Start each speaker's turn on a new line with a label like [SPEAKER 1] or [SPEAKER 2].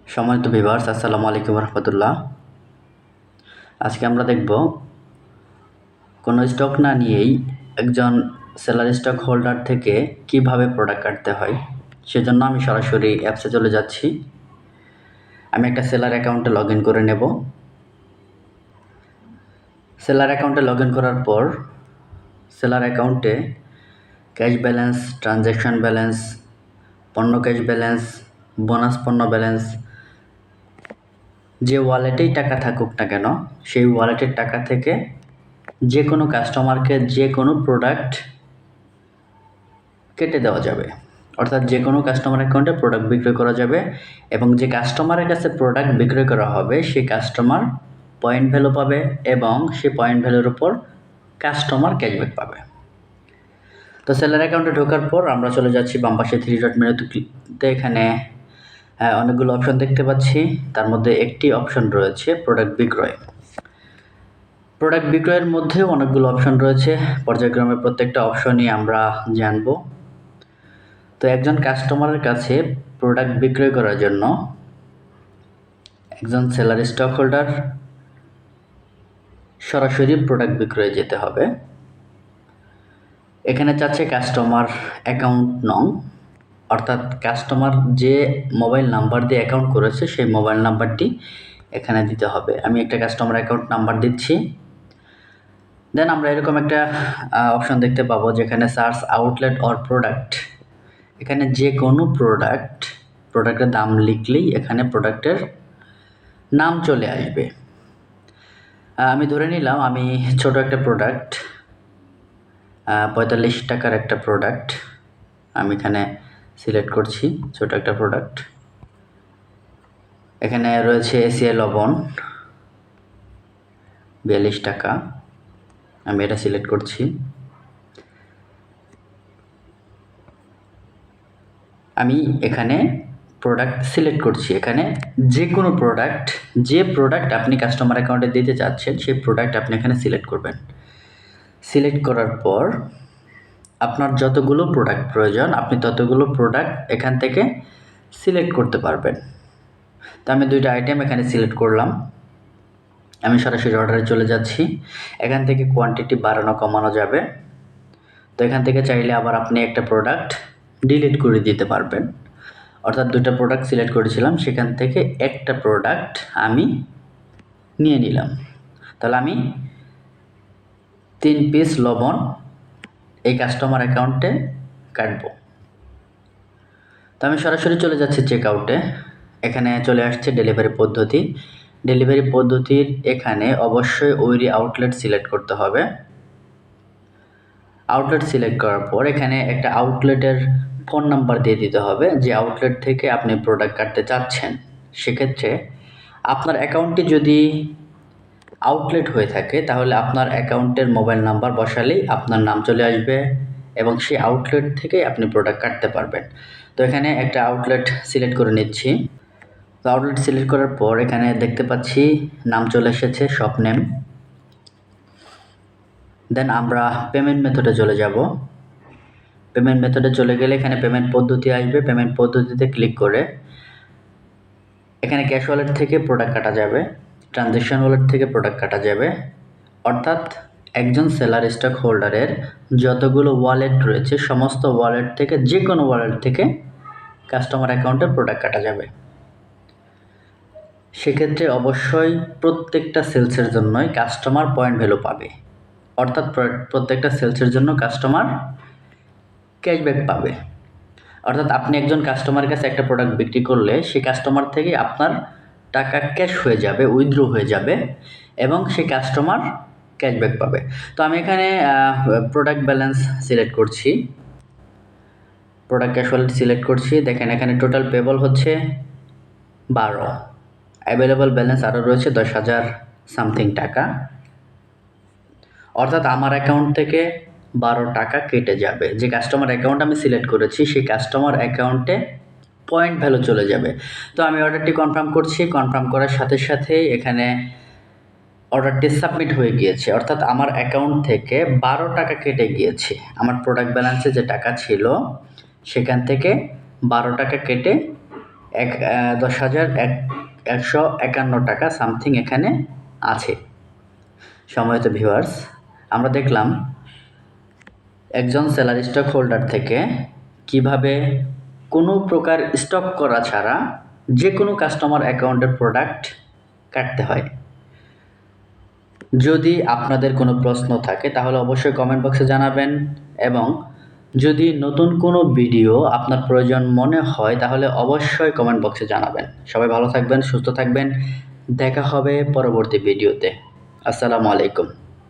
[SPEAKER 1] সম্মানিত ভিউয়ার্স, আসসালামু আলাইকুম রহমতুল্লাহ। আজকে আমরা দেখব কোনো স্টক না নিয়েই একজন সেলার স্টক হোল্ডার থেকে কিভাবে প্রোডাক্ট কাটতে হয়। সেজন্য আমি সরাসরি অ্যাপসে চলে যাচ্ছি। আমি একটা সেলার অ্যাকাউন্টে লগ ইন করে নেব। সেলার অ্যাকাউন্টে লগ ইন করার পর সেলার অ্যাকাউন্টে ক্যাশ ব্যালেন্স, ট্রানজ্যাকশন ব্যালেন্স, পণ্য ক্যাশ ব্যালেন্স, বোনাস পণ্য ব্যালেন্স, যে ওয়ালেটেই টাকা থাকুক না কেন সেই ওয়ালেটের টাকা থেকে যে কোনো কাস্টমারকে যে কোনো প্রোডাক্ট কেটে দেওয়া যাবে। অর্থাৎ যে কোনো কাস্টমার অ্যাকাউন্টে প্রোডাক্ট বিক্রয় করা যাবে এবং যে কাস্টমারের কাছে প্রোডাক্ট বিক্রয় করা হবে সেই কাস্টমার পয়েন্ট ভ্যালু পাবে এবং সেই পয়েন্ট ভ্যালুর উপর কাস্টমার ক্যাশব্যাক পাবে। তো সেলার অ্যাকাউন্টে ঢোকার পর আমরা চলে যাচ্ছি বাম পাশে 3 ডট মেনুতে। এখানে অনেকগুলো অপশন দেখতে পাচ্ছি। তার মধ্যে একটি অপশন রয়েছে প্রোডাক্ট বিক্রয়। প্রোডাক্ট বিক্রয়ের মধ্যেও অনেকগুলো অপশন রয়েছে। পর্যায়ক্রমে প্রত্যেকটা অপশনই আমরা জানব। তো একজন কাস্টমারের কাছে প্রোডাক্ট বিক্রয় করার জন্য একজন সেলার স্টক হোল্ডার সরাসরি প্রোডাক্ট বিক্রয়ে যেতে হবে। এখানে চাচ্ছে কাস্টমার অ্যাকাউন্ট নং, অর্থাৎ কাস্টমার যে মোবাইল নাম্বার দিয়ে অ্যাকাউন্ট করেছে সেই মোবাইল নাম্বারটি এখানে দিতে হবে। আমি একটা কাস্টমার অ্যাকাউন্ট নাম্বার দিচ্ছি। দেন আমরা এরকম একটা অপশন দেখতে পাবো যেখানে সার্চ আউটলেট অর প্রোডাক্ট। এখানে যে কোনো প্রোডাক্টের দাম লিখলেই এখানে প্রোডাক্টের নাম চলে আসবে। আমি ধরে নিলাম আমি ছোট একটা প্রোডাক্ট, 45 টাকার একটা প্রোডাক্ট আমি এখানে সিলেক্ট করছি। ছোট একটা প্রোডাক্ট, এখানে রয়েছে এশিয়া লবণ 42 টাকা, আমি এটা সিলেক্ট করছি। আমি এখানে প্রোডাক্ট সিলেক্ট করছি। এখানে যে কোনো যে প্রোডাক্ট আপনি কাস্টমার অ্যাকাউন্টে দিতে চাচ্ছেন সেই প্রোডাক্ট আপনি এখানে সিলেক্ট করবেন। সিলেক্ট করার পর আপনার যতগুলো প্রোডাক্ট প্রয়োজন আপনি ততগুলো প্রোডাক্ট এখান থেকে সিলেক্ট করতে পারবেন। তো আমি 2টা আইটেম এখানে সিলেক্ট করলাম। আমি সরাসরি অর্ডারে চলে যাচ্ছি। এখান থেকে কোয়ান্টিটি বাড়ানো কমানো যাবে। তো এখান থেকে চাইলে আবার আপনি একটা প্রোডাক্ট ডিলিট করে দিতে পারবেন। অর্থাৎ 2টা প্রোডাক্ট সিলেক্ট করেছিলাম, সেখান থেকে একটা প্রোডাক্ট আমি নিয়ে নিলাম। তাহলে আমি 3 পিস লবণ এই কাস্টমার অ্যাকাউন্টে কাটবো। তো আমি সরাসরি চলে যাচ্ছি চেক আউটে। এখানে চলে আসছে ডেলিভারি পদ্ধতি। ডেলিভারি পদ্ধতির এখানে অবশ্যই ওইরি আউটলেট সিলেক্ট করতে হবে। আউটলেট সিলেক্ট করার পর এখানে একটা আউটলেটের ফোন নাম্বার দিয়ে দিতে হবে যে আউটলেট থেকে আপনি প্রোডাক্ট কাটতে চাচ্ছেন। সেক্ষেত্রে আপনার অ্যাকাউন্টটি যদি আউটলেট হয়ে থাকে তাহলে আপনার অ্যাকাউন্টের মোবাইল নাম্বার বসালেই আপনার নাম চলে আসবে এবং সেই আউটলেট থেকে আপনি প্রোডাক্ট কাটতে পারবেন। তো এখানে একটা আউটলেট সিলেক্ট করে নিচ্ছি। তো আউটলেট সিলেক্ট করার পর এখানে দেখতে পাচ্ছি নাম চলে এসেছে, শপ নেম। দেন আমরা পেমেন্ট মেথডে চলে যাব। পেমেন্ট মেথডে চলে গেলে এখানে পেমেন্ট পদ্ধতি আসবে। পেমেন্ট পদ্ধতিতে ক্লিক করে এখানে ক্যাশ ওয়ালেট থেকে প্রোডাক্ট কাটা যাবে, ট্রানজ্যাকশন ওয়ালেট থেকে প্রোডাক্ট কাটা যাবে। অর্থাৎ একজন সেলার স্টক হোল্ডারের যতগুলো ওয়ালেট রয়েছে সমস্ত ওয়ালেট থেকে যে কোনো ওয়ালেট থেকে কাস্টমার অ্যাকাউন্টে প্রোডাক্ট কাটা যাবে। সেক্ষেত্রে অবশ্যই প্রত্যেকটা সেলসের জন্যই কাস্টমার পয়েন্ট ভ্যালু পাবে। অর্থাৎ প্রত্যেকটা সেলসের জন্য কাস্টমার ক্যাশব্যাক পাবে। অর্থাৎ আপনি একজন কাস্টমারের কাছে একটা প্রোডাক্ট বিক্রি করলে সেই কাস্টমার থেকে আপনার টাকা ক্যাশ হয়ে যাবে, উইথড্র হয়ে যাবে এবং সেই কাস্টমার ক্যাশব্যাক পাবে। তো আমি এখানে প্রোডাক্ট ব্যালেন্স সিলেক্ট করছি, প্রোডাক্ট ক্যাশ ওয়ালেট সিলেক্ট করছি। দেখেন এখানে টোটাল পেবল হচ্ছে 12, অ্যাভেলেবল ব্যালেন্স আরও রয়েছে 10,000 সামথিং টাকা। অর্থাৎ আমার অ্যাকাউন্ট থেকে 12 টাকা কেটে যাবে। যে কাস্টমার অ্যাকাউন্ট আমি সিলেক্ট করেছি সেই কাস্টমার অ্যাকাউন্টে পয়েন্ট ভ্যালু চলে যাবে। তো আমি অর্ডারটি কনফার্ম করছি। কনফার্ম করার সাথে সাথেই এখানে অর্ডারটি সাবমিট হয়ে গিয়েছে। অর্থাৎ আমার অ্যাকাউন্ট থেকে 12 টাকা কেটে গিয়েছে। আমার প্রোডাক্ট ব্যালেন্সে যে টাকা ছিল সেখান থেকে 12 টাকা কেটে 10,151 টাকা সামথিং এখানে আছে। সম্মানিত ভিউয়ার্স, আমরা দেখলাম একজন স্যালারি স্টক হোল্ডার থেকে কিভাবে কোনো প্রকার স্টক করা ছাড়া যে কোনো কাস্টমার অ্যাকাউন্টের প্রোডাক্ট কাটতে হয়। যদি আপনাদের কোনো প্রশ্ন থাকে তাহলে অবশ্যই কমেন্ট বক্সে জানাবেন, এবং যদি নতুন কোনো ভিডিও আপনার প্রয়োজন মনে হয় তাহলে অবশ্যই কমেন্ট বক্সে জানাবেন। সবাই ভালো থাকবেন, সুস্থ থাকবেন, দেখা হবে পরবর্তী ভিডিওতে। আসসালামু আলাইকুম।